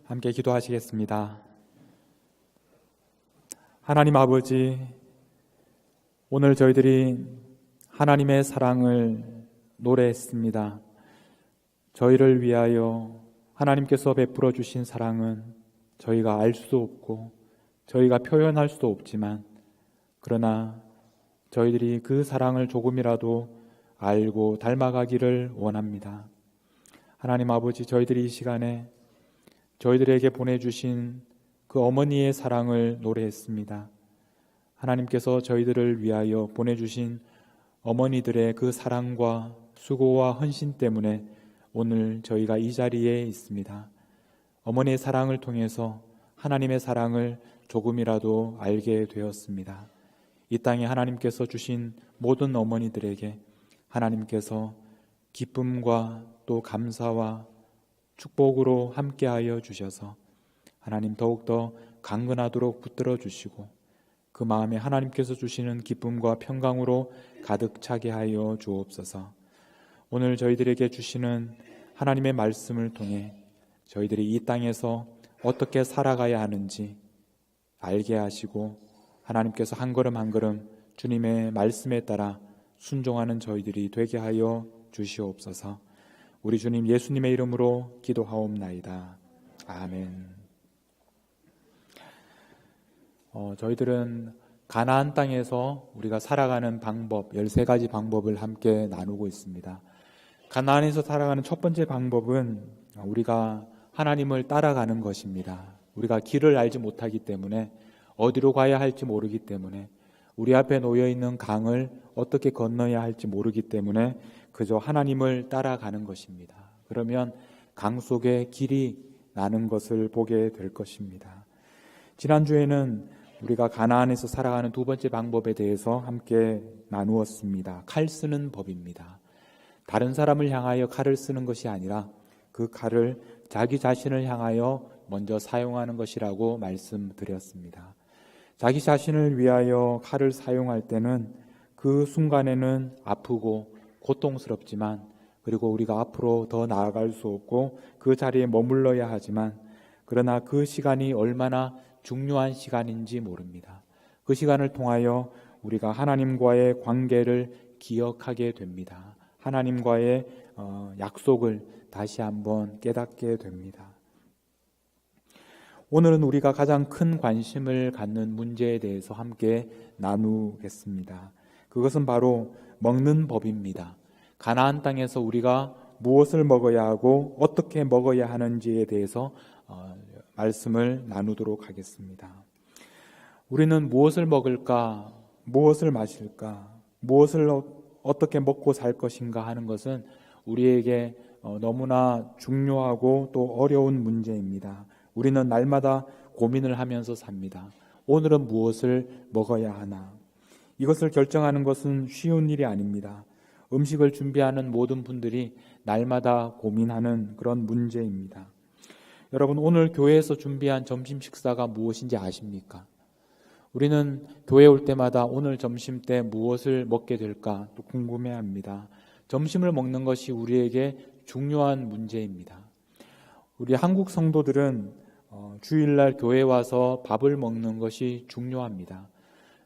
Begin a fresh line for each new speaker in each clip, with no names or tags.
함께 기도하시겠습니다. 하나님 아버지, 오늘 저희들이 하나님의 사랑을 노래했습니다. 저희를 위하여 하나님께서 베풀어 주신 사랑은 저희가 알 수도 없고 저희가 표현할 수도 없지만, 그러나 저희들이 그 사랑을 조금이라도 알고 닮아가기를 원합니다. 하나님 아버지, 저희들이 이 시간에 저희들에게 보내주신 그 어머니의 사랑을 노래했습니다. 하나님께서 저희들을 위하여 보내주신 어머니들의 그 사랑과 수고와 헌신 때문에 오늘 저희가 이 자리에 있습니다. 어머니의 사랑을 통해서 하나님의 사랑을 조금이라도 알게 되었습니다. 이 땅에 하나님께서 주신 모든 어머니들에게 하나님께서 기쁨과 또 감사와 축복으로 함께하여 주셔서 하나님 더욱더 강건하도록 붙들어 주시고 그 마음에 하나님께서 주시는 기쁨과 평강으로 가득 차게 하여 주옵소서. 오늘 저희들에게 주시는 하나님의 말씀을 통해 저희들이 이 땅에서 어떻게 살아가야 하는지 알게 하시고 하나님께서 한 걸음 한 걸음 주님의 말씀에 따라 순종하는 저희들이 되게 하여 주시옵소서. 우리 주님 예수님의 이름으로 기도하옵나이다. 아멘. 저희들은 가나안 땅에서 우리가 살아가는 방법, 13가지 방법을 함께 나누고 있습니다. 가나안에서 살아가는 첫 번째 방법은 우리가 하나님을 따라가는 것입니다. 우리가 길을 알지 못하기 때문에, 어디로 가야 할지 모르기 때문에, 우리 앞에 놓여있는 강을 어떻게 건너야 할지 모르기 때문에 그저 하나님을 따라가는 것입니다. 그러면 강 속에 길이 나는 것을 보게 될 것입니다. 지난주에는 우리가 가나안에서 살아가는 두 번째 방법에 대해서 함께 나누었습니다. 칼 쓰는 법입니다. 다른 사람을 향하여 칼을 쓰는 것이 아니라 그 칼을 자기 자신을 향하여 먼저 사용하는 것이라고 말씀드렸습니다. 자기 자신을 위하여 칼을 사용할 때는 그 순간에는 아프고 고통스럽지만, 그리고 우리가 앞으로 더 나아갈 수 없고 그 자리에 머물러야 하지만, 그러나 그 시간이 얼마나 중요한 시간인지 모릅니다. 그 시간을 통하여 우리가 하나님과의 관계를 기억하게 됩니다. 하나님과의 약속을 다시 한번 깨닫게 됩니다. 오늘은 우리가 가장 큰 관심을 갖는 문제에 대해서 함께 나누겠습니다. 그것은 바로 먹는 법입니다. 가나안 땅에서 우리가 무엇을 먹어야 하고 어떻게 먹어야 하는지에 대해서 말씀을 나누도록 하겠습니다. 우리는 무엇을 먹을까, 무엇을 마실까, 무엇을 어떻게 먹고 살 것인가 하는 것은 우리에게 너무나 중요하고 또 어려운 문제입니다. 우리는 날마다 고민을 하면서 삽니다. 오늘은 무엇을 먹어야 하나? 이것을 결정하는 것은 쉬운 일이 아닙니다. 음식을 준비하는 모든 분들이 날마다 고민하는 그런 문제입니다. 여러분, 오늘 교회에서 준비한 점심 식사가 무엇인지 아십니까? 우리는 교회 올 때마다 오늘 점심 때 무엇을 먹게 될까 또 궁금해합니다. 점심을 먹는 것이 우리에게 중요한 문제입니다. 우리 한국 성도들은 주일날 교회에 와서 밥을 먹는 것이 중요합니다.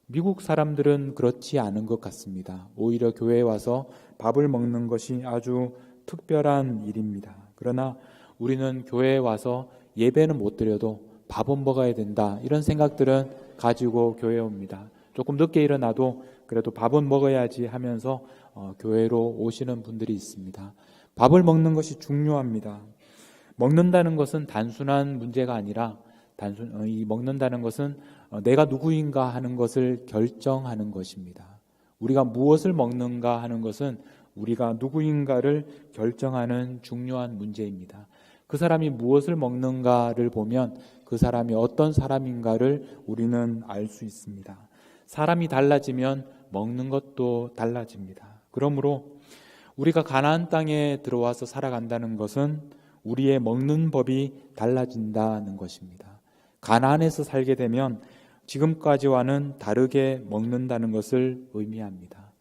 미국 사람들은 그렇지 않은 것 같습니다. 오히려 교회에 와서 밥을 먹는 것이 아주 특별한 일입니다. 그러나 우리는 교회에 와서 예배는 못 드려도 밥은 먹어야 된다, 이런 생각들은 가지고 교회에 옵니다. 조금 늦게 일어나도 그래도 밥은 먹어야지 하면서 교회로 오시는 분들이 있습니다. 밥을 먹는 것이 중요합니다. 먹는다는 것은 단순한 문제가 아니라 이 먹는다는 것은 내가 누구인가 하는 것을 결정하는 것입니다. 우리가 무엇을 먹는가 하는 것은 우리가 누구인가를 결정하는 중요한 문제입니다. 그 사람이 무엇을 먹는가를 보면 그 사람이 어떤 사람인가를 우리는 알 수 있습니다. 사람이 달라지면 먹는 것도 달라집니다. 그러므로 우리가 가나안 땅에 들어와서 살아간다는 것은 우리의 먹는 법이 달라진다는 것입니다. 가나안에서 살게 되면 지금까지와는 다르게 먹는다는 것을 의미합니다.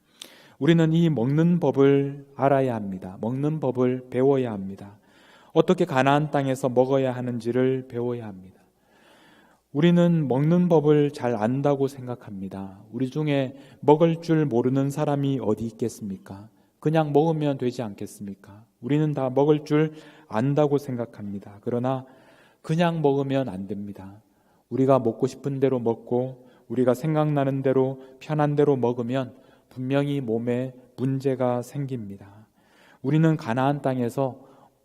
우리는 이 먹는 법을 알아야 합니다. 먹는 법을 배워야 합니다. 어떻게 가나안 땅에서 먹어야 하는지를 배워야 합니다. 우리는 먹는 법을 잘 안다고 생각합니다. 우리 중에 먹을 줄 모르는 사람이 어디 있겠습니까? 그냥 먹으면 되지 않겠습니까? 우리는 다 먹을 줄 안다고 생각합니다. 그러나 그냥 먹으면 안 됩니다. 우리가 먹고 싶은 대로 먹고 우리가 생각나는 대로 편한 대로 먹으면 분명히 몸에 문제가 생깁니다. 우리는 가나안 땅에서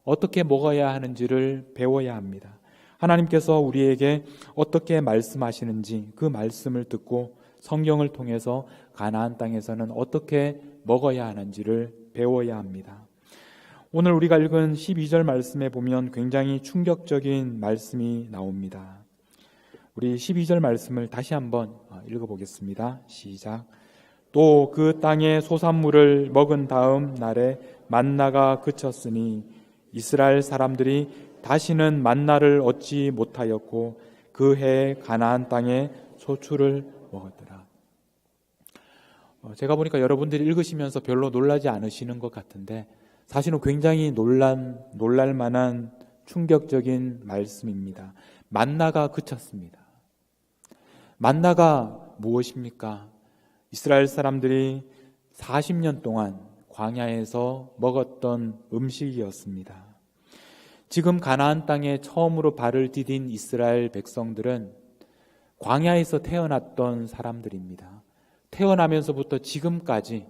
어떻게 먹어야 하는지를 배워야 합니다. 하나님께서 우리에게 어떻게 말씀하시는지 그 말씀을 듣고 성경을 통해서 가나안 땅에서는 어떻게 먹어야 하는지를 배워야 합니다. 오늘 우리가 읽은 12절 말씀에 보면 굉장히 충격적인 말씀이 나옵니다. 우리 12절 말씀을 다시 한번 읽어보겠습니다. 시작. 또 그 땅의 소산물을 먹은 다음 날에 만나가 그쳤으니 이스라엘 사람들이 다시는 만나를 얻지 못하였고 그 해에 가나안 땅에 소출을 먹었더라. 제가 보니까 여러분들이 읽으시면서 별로 놀라지 않으시는 것 같은데 사실은 굉장히 놀랄 만한 충격적인 말씀입니다. 만나가 그쳤습니다. 만나가 무엇입니까? 이스라엘 사람들이 40년 동안 광야에서 먹었던 음식이었습니다. 지금 가나안 땅에 처음으로 발을 디딘 이스라엘 백성들은 광야에서 태어났던 사람들입니다. 태어나면서부터 지금까지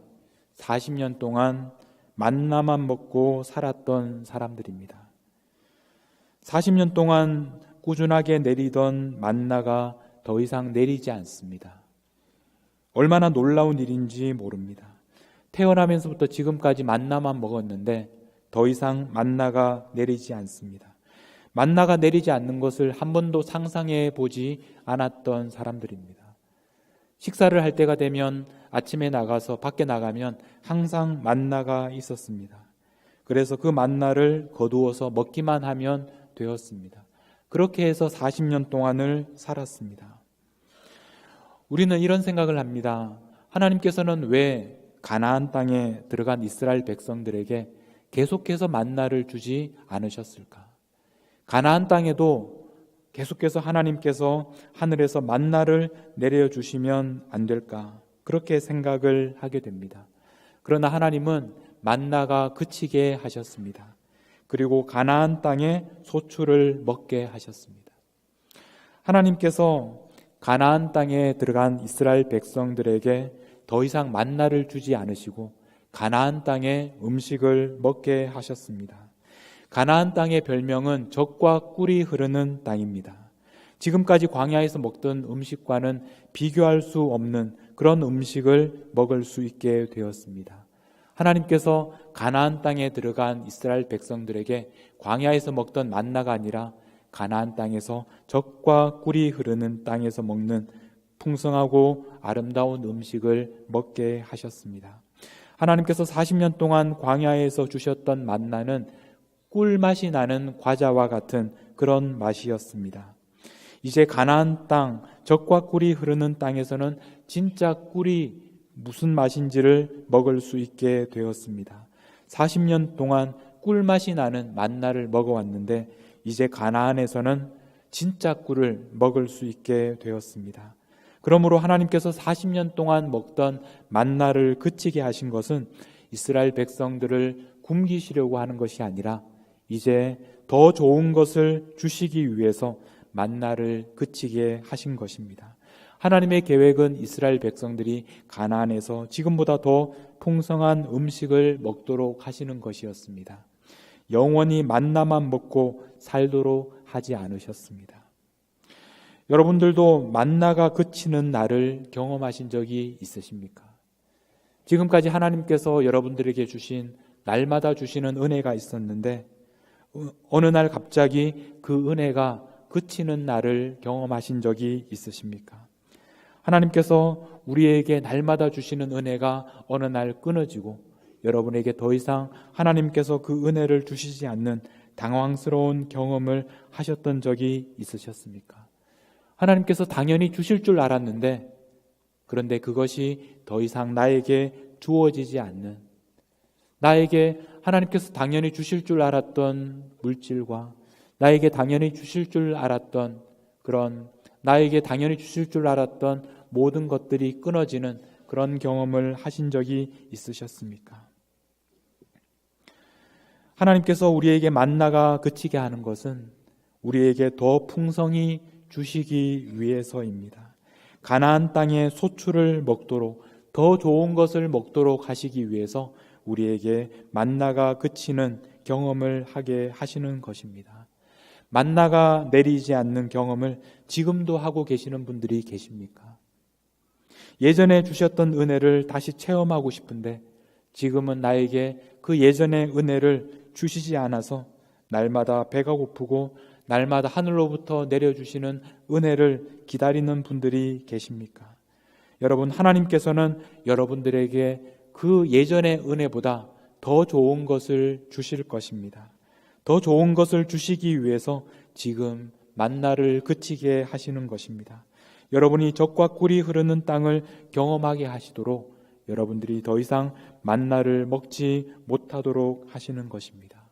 40년 동안 만나만 먹고 살았던 사람들입니다. 40년 동안 꾸준하게 내리던 만나가 더 이상 내리지 않습니다. 얼마나 놀라운 일인지 모릅니다. 태어나면서부터 지금까지 만나만 먹었는데 더 이상 만나가 내리지 않습니다. 만나가 내리지 않는 것을 한 번도 상상해 보지 않았던 사람들입니다. 식사를 할 때가 되면 아침에 나가서 밖에 나가면 항상 만나가 있었습니다. 그래서 그 만나를 거두어서 먹기만 하면 되었습니다. 그렇게 해서 40년 동안을 살았습니다. 우리는 이런 생각을 합니다. 하나님께서는 왜 가나안 땅에 들어간 이스라엘 백성들에게 계속해서 만나를 주지 않으셨을까? 가나안 땅에도 계속해서 하나님께서 하늘에서 만나를 내려주시면 안 될까? 그렇게 생각을 하게 됩니다. 그러나 하나님은 만나가 그치게 하셨습니다. 그리고 가나안 땅에 소출을 먹게 하셨습니다. 하나님께서 가나안 땅에 들어간 이스라엘 백성들에게 더 이상 만나를 주지 않으시고 가나안 땅에 음식을 먹게 하셨습니다. 가나안 땅의 별명은 젖과 꿀이 흐르는 땅입니다. 지금까지 광야에서 먹던 음식과는 비교할 수 없는 그런 음식을 먹을 수 있게 되었습니다. 하나님께서 가나안 땅에 들어간 이스라엘 백성들에게 광야에서 먹던 만나가 아니라 가나안 땅에서 젖과 꿀이 흐르는 땅에서 먹는 풍성하고 아름다운 음식을 먹게 하셨습니다. 하나님께서 40년 동안 광야에서 주셨던 만나는 꿀맛이 나는 과자와 같은 그런 맛이었습니다. 이제 가나안 땅, 젖과 꿀이 흐르는 땅에서는 진짜 꿀이 무슨 맛인지를 먹을 수 있게 되었습니다. 40년 동안 꿀맛이 나는 만나를 먹어왔는데 이제 가나안에서는 진짜 꿀을 먹을 수 있게 되었습니다. 그러므로 하나님께서 40년 동안 먹던 만나를 그치게 하신 것은 이스라엘 백성들을 굶기시려고 하는 것이 아니라 이제 더 좋은 것을 주시기 위해서 만나를 그치게 하신 것입니다. 하나님의 계획은 이스라엘 백성들이 가나안에서 지금보다 더 풍성한 음식을 먹도록 하시는 것이었습니다. 영원히 만나만 먹고 살도록 하지 않으셨습니다. 여러분들도 만나가 그치는 날을 경험하신 적이 있으십니까? 지금까지 하나님께서 여러분들에게 주신 날마다 주시는 은혜가 있었는데 어느 날 갑자기 그 은혜가 그치는 날을 경험하신 적이 있으십니까? 하나님께서 우리에게 날마다 주시는 은혜가 어느 날 끊어지고 여러분에게 더 이상 하나님께서 그 은혜를 주시지 않는 당황스러운 경험을 하셨던 적이 있으셨습니까? 하나님께서 당연히 주실 줄 알았는데 그런데 그것이 더 이상 나에게 주어지지 않는 나에게 하나님께서 당연히 주실 줄 알았던 물질과 나에게 당연히 주실 줄 알았던 나에게 당연히 주실 줄 알았던 모든 것들이 끊어지는 그런 경험을 하신 적이 있으셨습니까? 하나님께서 우리에게 만나가 그치게 하는 것은 우리에게 더 풍성히 주시기 위해서입니다. 가나안 땅의 소출을 먹도록, 더 좋은 것을 먹도록 하시기 위해서 우리에게 만나가 그치는 경험을 하게 하시는 것입니다. 만나가 내리지 않는 경험을 지금도 하고 계시는 분들이 계십니까? 예전에 주셨던 은혜를 다시 체험하고 싶은데 지금은 나에게 그 예전의 은혜를 주시지 않아서 날마다 배가 고프고 날마다 하늘로부터 내려주시는 은혜를 기다리는 분들이 계십니까? 여러분, 하나님께서는 여러분들에게 그 예전의 은혜보다 더 좋은 것을 주실 것입니다. 더 좋은 것을 주시기 위해서 지금 만나를 그치게 하시는 것입니다. 여러분이 젖과 꿀이 흐르는 땅을 경험하게 하시도록 여러분들이 더 이상 만나를 먹지 못하도록 하시는 것입니다.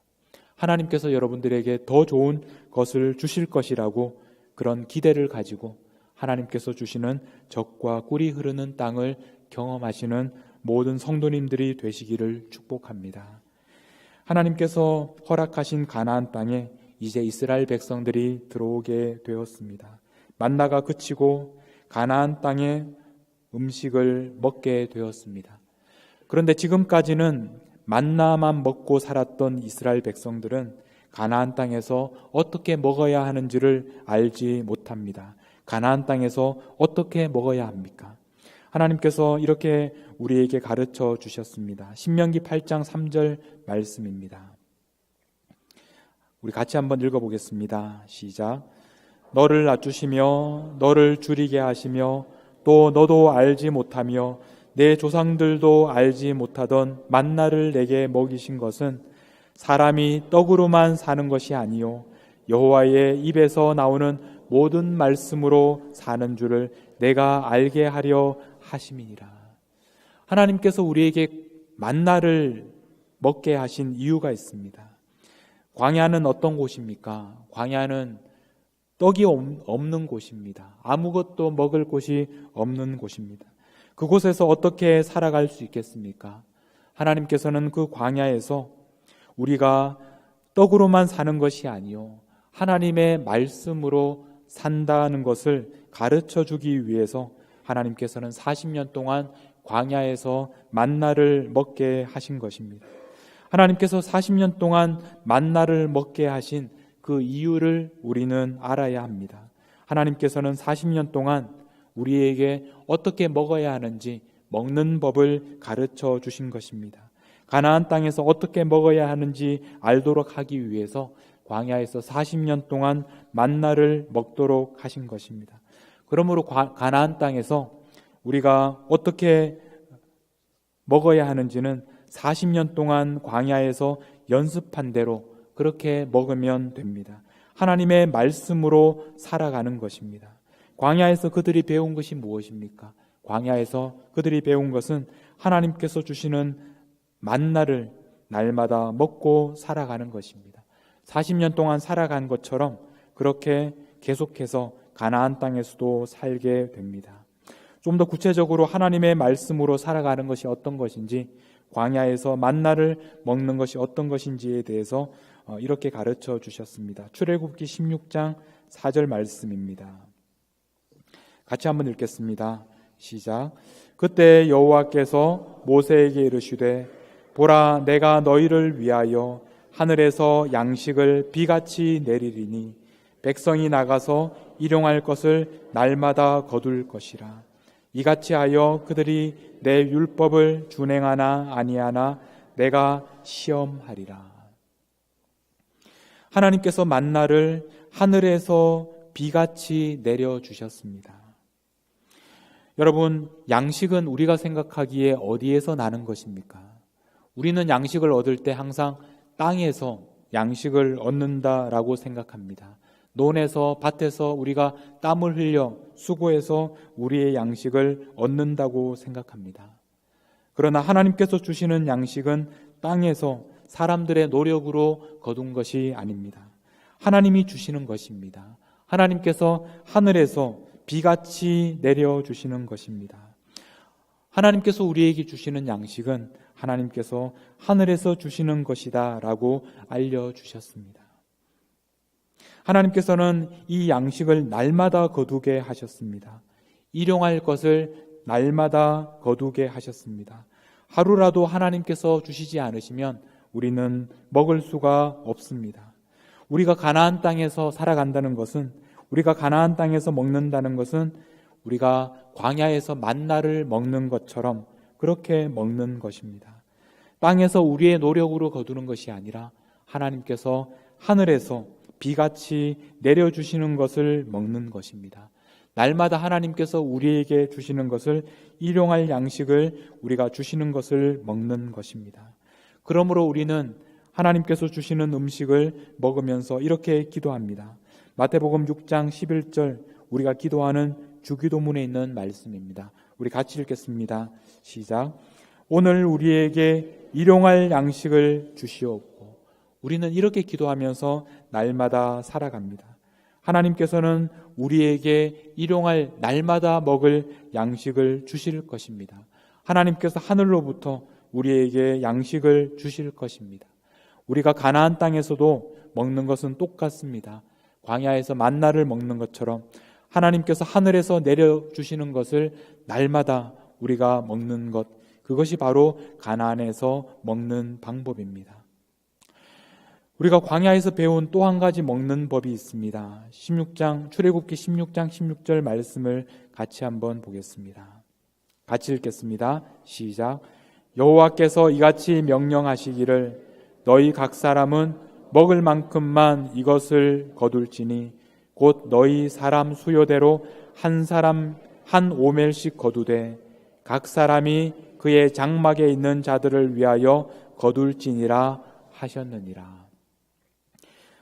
하나님께서 여러분들에게 더 좋은 것을 주실 것이라고 그런 기대를 가지고 하나님께서 주시는 젖과 꿀이 흐르는 땅을 경험하시는 모든 성도님들이 되시기를 축복합니다. 하나님께서 허락하신 가나안 땅에 이제 이스라엘 백성들이 들어오게 되었습니다. 만나가 그치고 가나안 땅에 음식을 먹게 되었습니다. 그런데 지금까지는 만나만 먹고 살았던 이스라엘 백성들은 가나안 땅에서 어떻게 먹어야 하는지를 알지 못합니다. 가나안 땅에서 어떻게 먹어야 합니까? 하나님께서 이렇게 우리에게 가르쳐 주셨습니다. 신명기 8장 3절 말씀입니다. 우리 같이 한번 읽어보겠습니다. 시작. 너를 낮추시며 너를 줄이게 하시며 또 너도 알지 못하며 내 조상들도 알지 못하던 만나를 내게 먹이신 것은 사람이 떡으로만 사는 것이 아니요 여호와의 입에서 나오는 모든 말씀으로 사는 줄을 내가 알게 하려 하심이니라. 하나님께서 우리에게 만나를 먹게 하신 이유가 있습니다. 광야는 어떤 곳입니까? 광야는 떡이 없는 곳입니다. 아무것도 먹을 곳이 없는 곳입니다. 그곳에서 어떻게 살아갈 수 있겠습니까? 하나님께서는 그 광야에서 우리가 떡으로만 사는 것이 아니요 하나님의 말씀으로 산다는 것을 가르쳐 주기 위해서 하나님께서는 40년 동안 광야에서 만나를 먹게 하신 것입니다. 하나님께서 40년 동안 만나를 먹게 하신 그 이유를 우리는 알아야 합니다. 하나님께서는 40년 동안 우리에게 어떻게 먹어야 하는지 먹는 법을 가르쳐 주신 것입니다. 가나안 땅에서 어떻게 먹어야 하는지 알도록 하기 위해서 광야에서 40년 동안 만나를 먹도록 하신 것입니다. 그러므로 가나안 땅에서 우리가 어떻게 먹어야 하는지는 40년 동안 광야에서 연습한 대로 그렇게 먹으면 됩니다. 하나님의 말씀으로 살아가는 것입니다. 광야에서 그들이 배운 것이 무엇입니까? 광야에서 그들이 배운 것은 하나님께서 주시는 만나를 날마다 먹고 살아가는 것입니다. 40년 동안 살아간 것처럼 그렇게 계속해서 가나안 땅에서도 살게 됩니다. 좀 더 구체적으로 하나님의 말씀으로 살아가는 것이 어떤 것인지, 광야에서 만나를 먹는 것이 어떤 것인지에 대해서 이렇게 가르쳐 주셨습니다. 출애굽기 16장 4절 말씀입니다. 같이 한번 읽겠습니다. 시작. 그때 여호와께서 모세에게 이르시되 보라, 내가 너희를 위하여 하늘에서 양식을 비같이 내리리니 백성이 나가서 일용할 것을 날마다 거둘 것이라. 이같이 하여 그들이 내 율법을 준행하나 아니하나 내가 시험하리라. 하나님께서 만나를 하늘에서 비같이 내려주셨습니다. 여러분, 양식은 우리가 생각하기에 어디에서 나는 것입니까? 우리는 양식을 얻을 때 항상 땅에서 양식을 얻는다라고 생각합니다. 논에서, 밭에서 우리가 땀을 흘려 수고해서 우리의 양식을 얻는다고 생각합니다. 그러나 하나님께서 주시는 양식은 땅에서 사람들의 노력으로 거둔 것이 아닙니다. 하나님이 주시는 것입니다. 하나님께서 하늘에서 비같이 내려주시는 것입니다. 하나님께서 우리에게 주시는 양식은 하나님께서 하늘에서 주시는 것이다 라고 알려주셨습니다. 하나님께서는 이 양식을 날마다 거두게 하셨습니다. 일용할 것을 날마다 거두게 하셨습니다. 하루라도 하나님께서 주시지 않으시면 우리는 먹을 수가 없습니다. 우리가 가나안 땅에서 살아간다는 것은, 우리가 가나안 땅에서 먹는다는 것은 우리가 광야에서 만나를 먹는 것처럼 그렇게 먹는 것입니다. 땅에서 우리의 노력으로 거두는 것이 아니라 하나님께서 하늘에서 비같이 내려주시는 것을 먹는 것입니다. 날마다 하나님께서 우리에게 주시는 것을, 일용할 양식을 우리가 주시는 것을 먹는 것입니다. 그러므로 우리는 하나님께서 주시는 음식을 먹으면서 이렇게 기도합니다. 마태복음 6장 11절, 우리가 기도하는 주기도문에 있는 말씀입니다. 우리 같이 읽겠습니다. 시작. 오늘 우리에게 일용할 양식을 주시옵고. 우리는 이렇게 기도하면서 날마다 살아갑니다. 하나님께서는 우리에게 일용할, 날마다 먹을 양식을 주실 것입니다. 하나님께서 하늘로부터 우리에게 양식을 주실 것입니다. 우리가 가나안 땅에서도 먹는 것은 똑같습니다. 광야에서 만나를 먹는 것처럼 하나님께서 하늘에서 내려주시는 것을 날마다 우리가 먹는 것, 그것이 바로 가나안에서 먹는 방법입니다. 우리가 광야에서 배운 또 한 가지 먹는 법이 있습니다. 출애굽기 16장 16절 말씀을 같이 한번 보겠습니다. 같이 읽겠습니다. 시작. 여호와께서 이같이 명령하시기를 너희 각 사람은 먹을 만큼만 이것을 거둘지니 곧 너희 사람 수요대로 한 사람 한 오멜씩 거두되 각 사람이 그의 장막에 있는 자들을 위하여 거둘지니라 하셨느니라.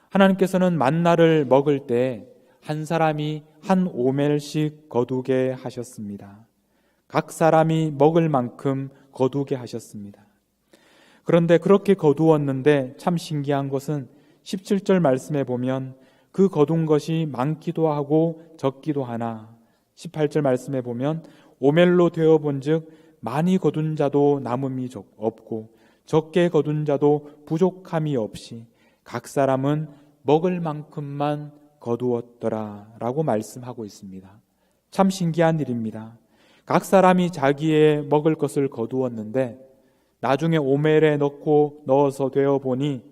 하나님께서는 만나를 먹을 때 한 사람이 한 오멜씩 거두게 하셨습니다. 각 사람이 먹을 만큼 거두게 하셨습니다. 그런데 그렇게 거두었는데 참 신기한 것은 17절 말씀에 보면 그 거둔 것이 많기도 하고 적기도 하나 18절 말씀에 보면 오멜로 되어본 즉 많이 거둔 자도 남음이 없고 적게 거둔 자도 부족함이 없이 각 사람은 먹을 만큼만 거두었더라 라고 말씀하고 있습니다. 참 신기한 일입니다. 각 사람이 자기의 먹을 것을 거두었는데 나중에 오멜에 넣어서 되어보니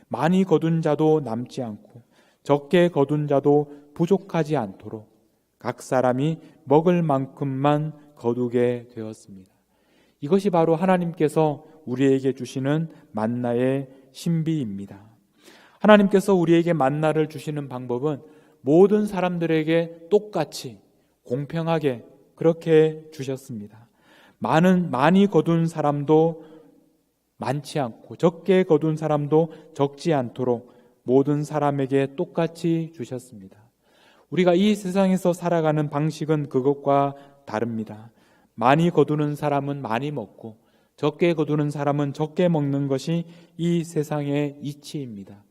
많이 거둔 자도 남지 않고 적게 거둔 자도 부족하지 않도록 각 사람이 먹을 만큼만 거두게 되었습니다. 이것이 바로 하나님께서 우리에게 주시는 만나의 신비입니다. 하나님께서 우리에게 만나를 주시는 방법은 모든 사람들에게 똑같이 공평하게 그렇게 주셨습니다. 많이 거둔 사람도 많지 않고 적게 거둔 사람도 적지 않도록 모든 사람에게 똑같이 주셨습니다. 우리가 이 세상에서 살아가는 방식은 그것과 다릅니다. 많이 거두는 사람은 많이 먹고 적게 거두는 사람은 적게 먹는 것이 이 세상의 이치입니다.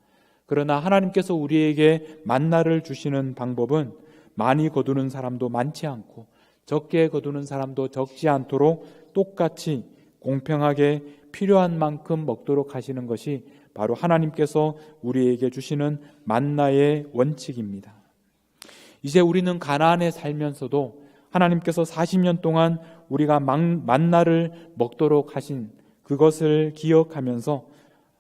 그러나 하나님께서 우리에게 만나를 주시는 방법은 많이 거두는 사람도 많지 않고 적게 거두는 사람도 적지 않도록 똑같이 공평하게 필요한 만큼 먹도록 하시는 것이 바로 하나님께서 우리에게 주시는 만나의 원칙입니다. 이제 우리는 가나안에 살면서도 하나님께서 40년 동안 우리가 만나를 먹도록 하신 그것을 기억하면서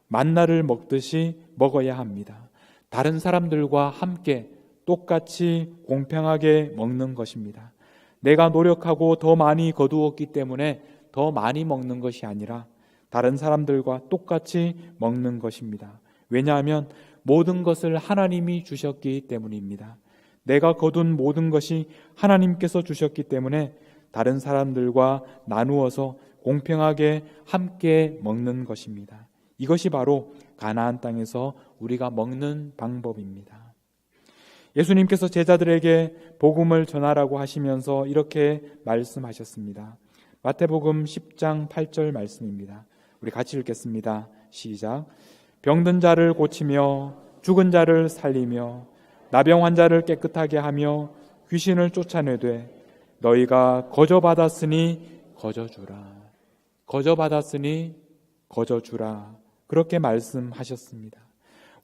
만나를 먹듯이 먹어야 합니다. 다른 사람들과 함께 똑같이 공평하게 먹는 것입니다. 내가 노력하고 더 많이 거두었기 때문에 더 많이 먹는 것이 아니라 다른 사람들과 똑같이 먹는 것입니다. 왜냐하면 모든 것을 하나님이 주셨기 때문입니다. 내가 거둔 모든 것이 하나님께서 주셨기 때문에 다른 사람들과 나누어서 공평하게 함께 먹는 것입니다. 이것이 바로 가나안 땅에서 우리가 먹는 방법입니다. 예수님께서 제자들에게 복음을 전하라고 하시면서 이렇게 말씀하셨습니다. 마태복음 10장 8절 말씀입니다. 우리 같이 읽겠습니다. 시작. 병든 자를 고치며 죽은 자를 살리며 나병 환자를 깨끗하게 하며 귀신을 쫓아내되 너희가 거저 받았으니 거저 주라. 거저 받았으니 거저 주라. 그렇게 말씀하셨습니다.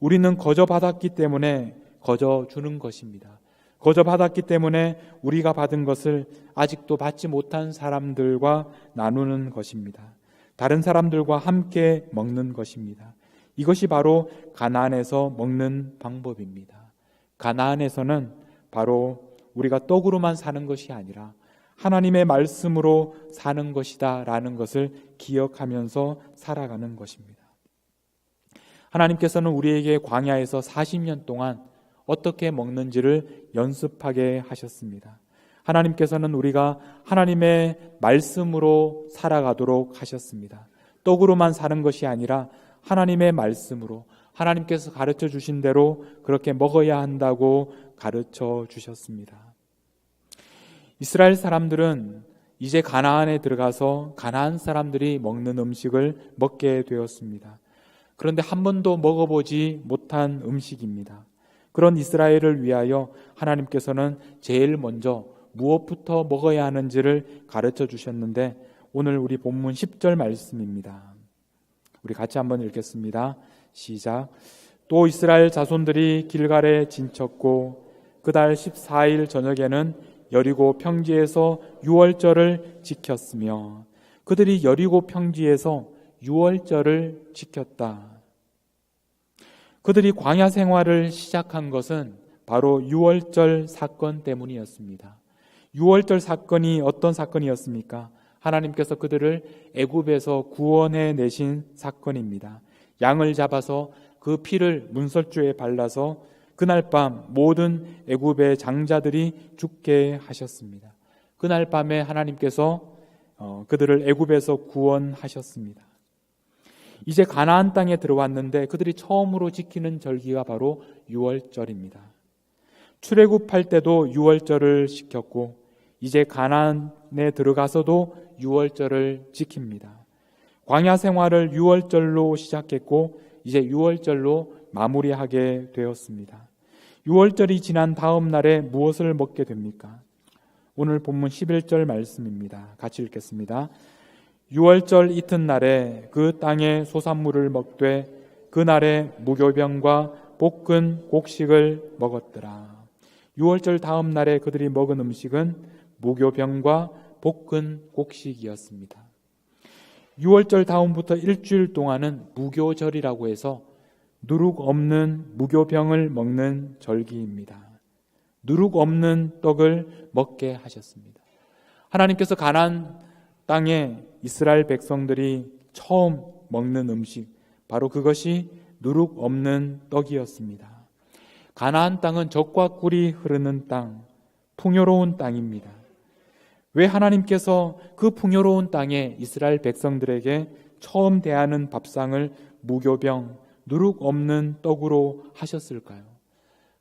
우리는 거저 받았기 때문에 거저 주는 것입니다. 거저 받았기 때문에 우리가 받은 것을 아직도 받지 못한 사람들과 나누는 것입니다. 다른 사람들과 함께 먹는 것입니다. 이것이 바로 가나안에서 먹는 방법입니다. 가나안에서는 바로 우리가 떡으로만 사는 것이 아니라 하나님의 말씀으로 사는 것이다 라는 것을 기억하면서 살아가는 것입니다. 하나님께서는 우리에게 광야에서 40년 동안 어떻게 먹는지를 연습하게 하셨습니다. 하나님께서는 우리가 하나님의 말씀으로 살아가도록 하셨습니다. 떡으로만 사는 것이 아니라 하나님의 말씀으로 하나님께서 가르쳐 주신 대로 그렇게 먹어야 한다고 가르쳐 주셨습니다. 이스라엘 사람들은 이제 가나안에 들어가서 가나안 사람들이 먹는 음식을 먹게 되었습니다. 그런데 한 번도 먹어보지 못한 음식입니다. 그런 이스라엘을 위하여 하나님께서는 제일 먼저 무엇부터 먹어야 하는지를 가르쳐 주셨는데 오늘 우리 본문 10절 말씀입니다. 우리 같이 한번 읽겠습니다. 시작. 또 이스라엘 자손들이 길갈에 진쳤고 그달 14일 저녁에는 여리고 평지에서 유월절을 지켰으며 그들이 여리고 평지에서 유월절을 지켰다. 그들이 광야 생활을 시작한 것은 바로 유월절 사건 때문이었습니다. 유월절 사건이 어떤 사건이었습니까? 하나님께서 그들을 애굽에서 구원해 내신 사건입니다. 양을 잡아서 그 피를 문설주에 발라서 그날 밤 모든 애굽의 장자들이 죽게 하셨습니다. 그날 밤에 하나님께서 그들을 애굽에서 구원하셨습니다. 이제 가나안 땅에 들어왔는데 그들이 처음으로 지키는 절기가 바로 유월절입니다. 출애굽할 때도 유월절을 지켰고 이제 가나안에 들어가서도 유월절을 지킵니다. 광야 생활을 유월절로 시작했고 이제 유월절로 마무리하게 되었습니다. 유월절이 지난 다음 날에 무엇을 먹게 됩니까? 오늘 본문 11절 말씀입니다. 같이 읽겠습니다. 유월절 이튿날에 그 땅의 소산물을 먹되 그날에 무교병과 볶은 곡식을 먹었더라. 유월절 다음 날에 그들이 먹은 음식은 무교병과 볶은 곡식이었습니다. 유월절 다음부터 일주일 동안은 무교절이라고 해서 누룩 없는 무교병을 먹는 절기입니다. 누룩 없는 떡을 먹게 하셨습니다. 하나님께서 가나안 땅에 이스라엘 백성들이 처음 먹는 음식, 바로 그것이 누룩 없는 떡이었습니다. 가나안 땅은 젖과 꿀이 흐르는 땅, 풍요로운 땅입니다. 왜 하나님께서 그 풍요로운 땅에 이스라엘 백성들에게 처음 대하는 밥상을 무교병, 누룩 없는 떡으로 하셨을까요?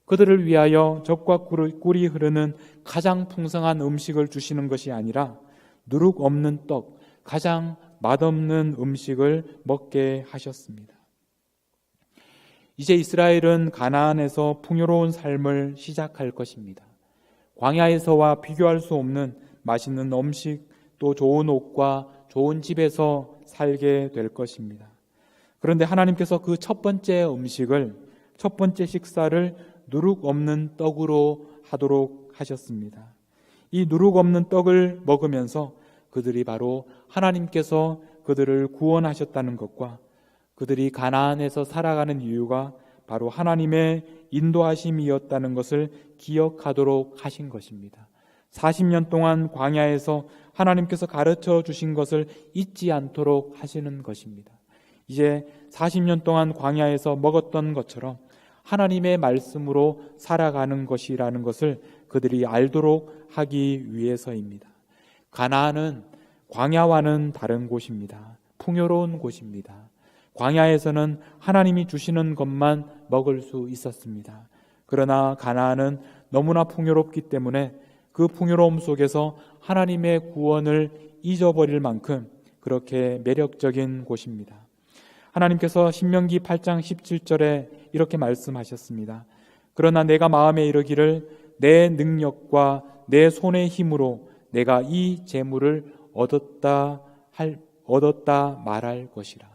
그들을 위하여 젖과 꿀이 흐르는 가장 풍성한 음식을 주시는 것이 아니라 누룩 없는 떡, 가장 맛없는 음식을 먹게 하셨습니다. 이제 이스라엘은 가나안에서 풍요로운 삶을 시작할 것입니다. 광야에서와 비교할 수 없는 맛있는 음식, 또 좋은 옷과 좋은 집에서 살게 될 것입니다. 그런데 하나님께서 그 첫 번째 음식을, 첫 번째 식사를 누룩 없는 떡으로 하도록 하셨습니다. 이 누룩 없는 떡을 먹으면서 그들이 바로 하나님께서 그들을 구원하셨다는 것과 그들이 가나안에서 살아가는 이유가 바로 하나님의 인도하심이었다는 것을 기억하도록 하신 것입니다. 40년 동안 광야에서 하나님께서 가르쳐 주신 것을 잊지 않도록 하시는 것입니다. 이제 40년 동안 광야에서 먹었던 것처럼 하나님의 말씀으로 살아가는 것이라는 것을 그들이 알도록 하기 위해서입니다. 가나안은 광야와는 다른 곳입니다. 풍요로운 곳입니다. 광야에서는 하나님이 주시는 것만 먹을 수 있었습니다. 그러나 가나안은 너무나 풍요롭기 때문에 그 풍요로움 속에서 하나님의 구원을 잊어버릴 만큼 그렇게 매력적인 곳입니다. 하나님께서 신명기 8장 17절에 이렇게 말씀하셨습니다. 그러나 내가 마음에 이르기를 내 능력과 내 손의 힘으로 내가 이 재물을 얻었다 말할 것이라.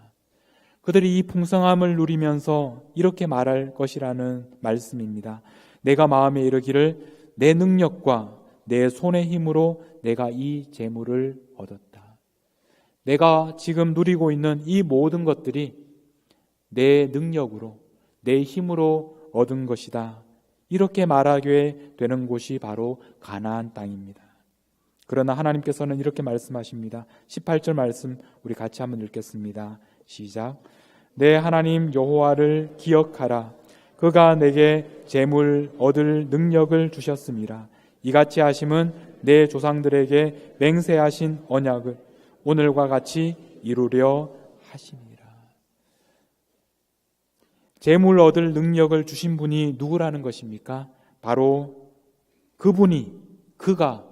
그들이 이 풍성함을 누리면서 이렇게 말할 것이라는 말씀입니다. 내가 마음에 이르기를 내 능력과 내 손의 힘으로 내가 이 재물을 얻었다. 내가 지금 누리고 있는 이 모든 것들이 내 능력으로, 내 힘으로 얻은 것이다. 이렇게 말하게 되는 곳이 바로 가나안 땅입니다. 그러나 하나님께서는 이렇게 말씀하십니다. 18절 말씀 우리 같이 한번 읽겠습니다. 시작. 내 하나님 여호와를 기억하라. 그가 내게 재물 얻을 능력을 주셨음이라. 이같이 하심은 내 조상들에게 맹세하신 언약을 오늘과 같이 이루려 하심이라. 재물 얻을 능력을 주신 분이 누구라는 것입니까? 바로 그가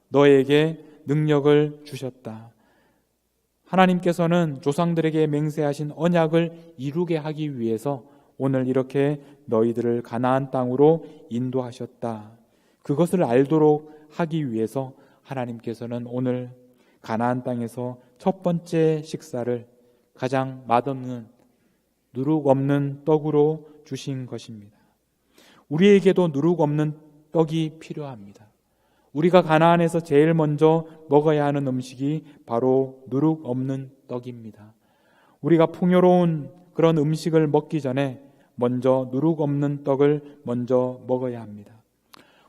너에게 능력을 주셨다. 하나님께서는 조상들에게 맹세하신 언약을 이루게 하기 위해서 오늘 이렇게 너희들을 가나안 땅으로 인도하셨다. 그것을 알도록 하기 위해서 하나님께서는 오늘 가나안 땅에서 첫 번째 식사를 가장 맛없는 누룩 없는 떡으로 주신 것입니다. 우리에게도 누룩 없는 떡이 필요합니다. 우리가 가나안에서 제일 먼저 먹어야 하는 음식이 바로 누룩 없는 떡입니다. 우리가 풍요로운 그런 음식을 먹기 전에 먼저 누룩 없는 떡을 먼저 먹어야 합니다.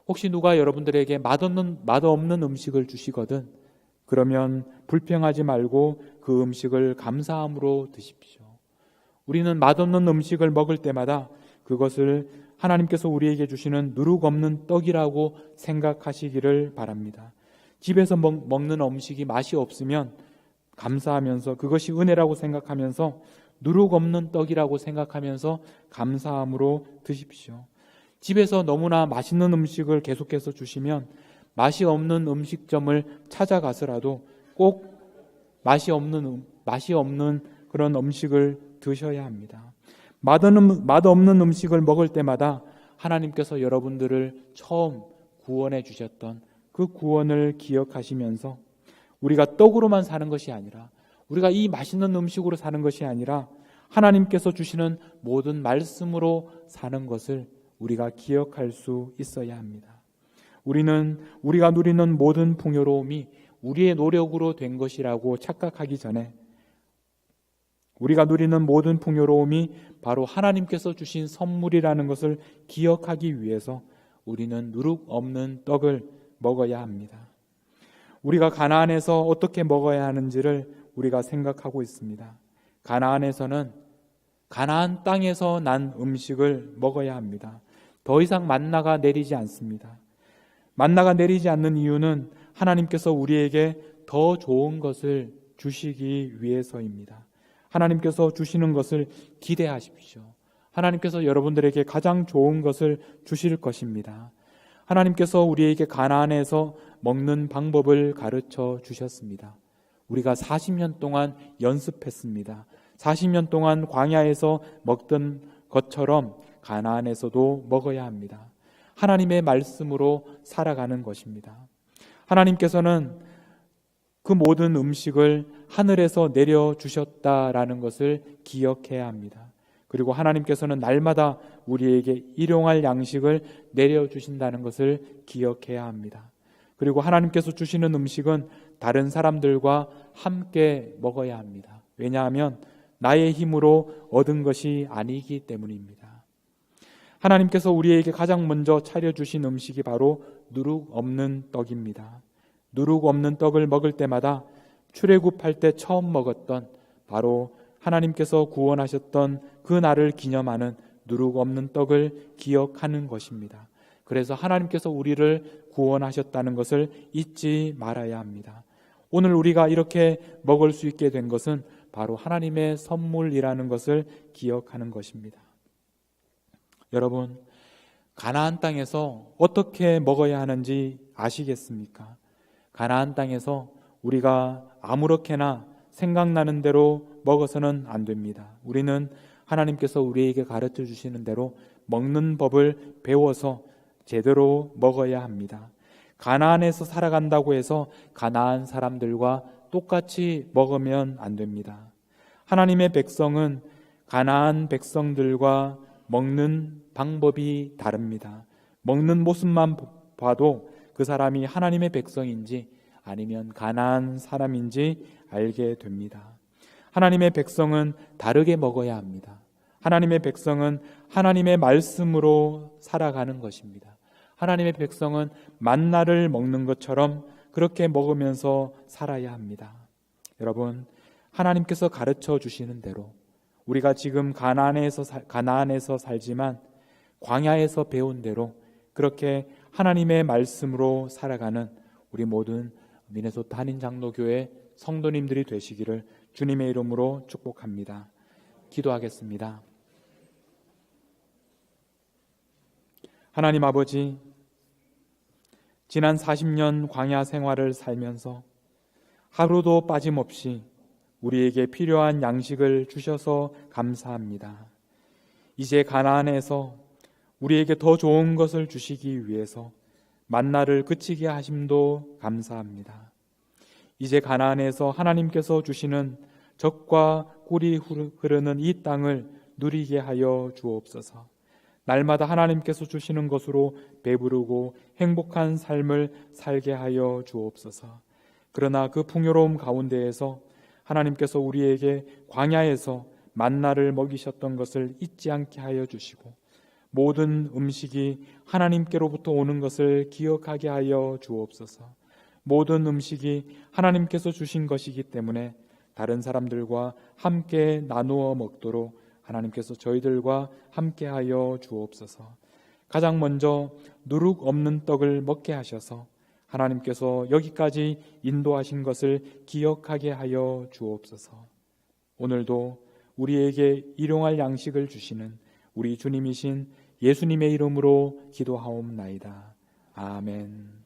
혹시 누가 여러분들에게 맛없는 음식을 주시거든 그러면 불평하지 말고 그 음식을 감사함으로 드십시오. 우리는 맛없는 음식을 먹을 때마다 그것을 하나님께서 우리에게 주시는 누룩 없는 떡이라고 생각하시기를 바랍니다. 집에서 먹는 음식이 맛이 없으면 감사하면서 그것이 은혜라고 생각하면서 누룩 없는 떡이라고 생각하면서 감사함으로 드십시오. 집에서 너무나 맛있는 음식을 계속해서 주시면 맛이 없는 음식점을 찾아가서라도 꼭 맛이 없는 그런 음식을 드셔야 합니다. 맛없는 음식을 먹을 때마다 하나님께서 여러분들을 처음 구원해 주셨던 그 구원을 기억하시면서 우리가 떡으로만 사는 것이 아니라 우리가 이 맛있는 음식으로 사는 것이 아니라 하나님께서 주시는 모든 말씀으로 사는 것을 우리가 기억할 수 있어야 합니다. 우리가 누리는 모든 풍요로움이 우리의 노력으로 된 것이라고 착각하기 전에 우리가 누리는 모든 풍요로움이 바로 하나님께서 주신 선물이라는 것을 기억하기 위해서 우리는 누룩 없는 떡을 먹어야 합니다. 우리가 가나안에서 어떻게 먹어야 하는지를 우리가 생각하고 있습니다. 가나안에서는 가나안 땅에서 난 음식을 먹어야 합니다. 더 이상 만나가 내리지 않습니다. 만나가 내리지 않는 이유는 하나님께서 우리에게 더 좋은 것을 주시기 위해서입니다. 하나님께서 주시는 것을 기대하십시오. 하나님께서 여러분들에게 가장 좋은 것을 주실 것입니다. 하나님께서 우리에게 가나안에서 먹는 방법을 가르쳐 주셨습니다. 우리가 40년 동안 연습했습니다. 40년 동안 광야에서 먹던 것처럼 가나안에서도 먹어야 합니다. 하나님의 말씀으로 살아가는 것입니다. 하나님께서는 그 모든 음식을 하늘에서 내려주셨다라는 것을 기억해야 합니다. 그리고 하나님께서는 날마다 우리에게 일용할 양식을 내려주신다는 것을 기억해야 합니다. 그리고 하나님께서 주시는 음식은 다른 사람들과 함께 먹어야 합니다. 왜냐하면 나의 힘으로 얻은 것이 아니기 때문입니다. 하나님께서 우리에게 가장 먼저 차려주신 음식이 바로 누룩 없는 떡입니다. 누룩 없는 떡을 먹을 때마다 출애굽할 때 처음 먹었던 바로 하나님께서 구원하셨던 그 날을 기념하는 누룩 없는 떡을 기억하는 것입니다. 그래서 하나님께서 우리를 구원하셨다는 것을 잊지 말아야 합니다. 오늘 우리가 이렇게 먹을 수 있게 된 것은 바로 하나님의 선물이라는 것을 기억하는 것입니다. 여러분, 가나안 땅에서 어떻게 먹어야 하는지 아시겠습니까? 가나안 땅에서 우리가 아무렇게나 생각나는 대로 먹어서는 안 됩니다. 우리는 하나님께서 우리에게 가르쳐 주시는 대로 먹는 법을 배워서 제대로 먹어야 합니다. 가나안에서 살아간다고 해서 가나안 사람들과 똑같이 먹으면 안 됩니다. 하나님의 백성은 가나안 백성들과 먹는 방법이 다릅니다. 먹는 모습만 봐도 그 사람이 하나님의 백성인지 아니면 가나안 사람인지 알게 됩니다. 하나님의 백성은 다르게 먹어야 합니다. 하나님의 백성은 하나님의 말씀으로 살아가는 것입니다. 하나님의 백성은 만나를 먹는 것처럼 그렇게 먹으면서 살아야 합니다. 여러분, 하나님께서 가르쳐 주시는 대로 우리가 지금 가나안에서 살지만 광야에서 배운 대로 그렇게 하나님의 말씀으로 살아가는 우리 모든 미네소타 한인장로교회 성도님들이 되시기를 주님의 이름으로 축복합니다. 기도하겠습니다. 하나님 아버지, 지난 40년 광야 생활을 살면서 하루도 빠짐없이 우리에게 필요한 양식을 주셔서 감사합니다. 이제 가나안에서 우리에게 더 좋은 것을 주시기 위해서 만나를 그치게 하심도 감사합니다. 이제 가나안에서 하나님께서 주시는 젖과 꿀이 흐르는 이 땅을 누리게 하여 주옵소서. 날마다 하나님께서 주시는 것으로 배부르고 행복한 삶을 살게 하여 주옵소서. 그러나 그 풍요로움 가운데에서 하나님께서 우리에게 광야에서 만나를 먹이셨던 것을 잊지 않게 하여 주시고 모든 음식이 하나님께로부터 오는 것을 기억하게 하여 주옵소서. 모든 음식이 하나님께서 주신 것이기 때문에 다른 사람들과 함께 나누어 먹도록 하나님께서 저희들과 함께하여 주옵소서. 가장 먼저 누룩 없는 떡을 먹게 하셔서 하나님께서 여기까지 인도하신 것을 기억하게 하여 주옵소서. 오늘도 우리에게 일용할 양식을 주시는 우리 주님이신 예수님의 이름으로 기도하옵나이다. 아멘.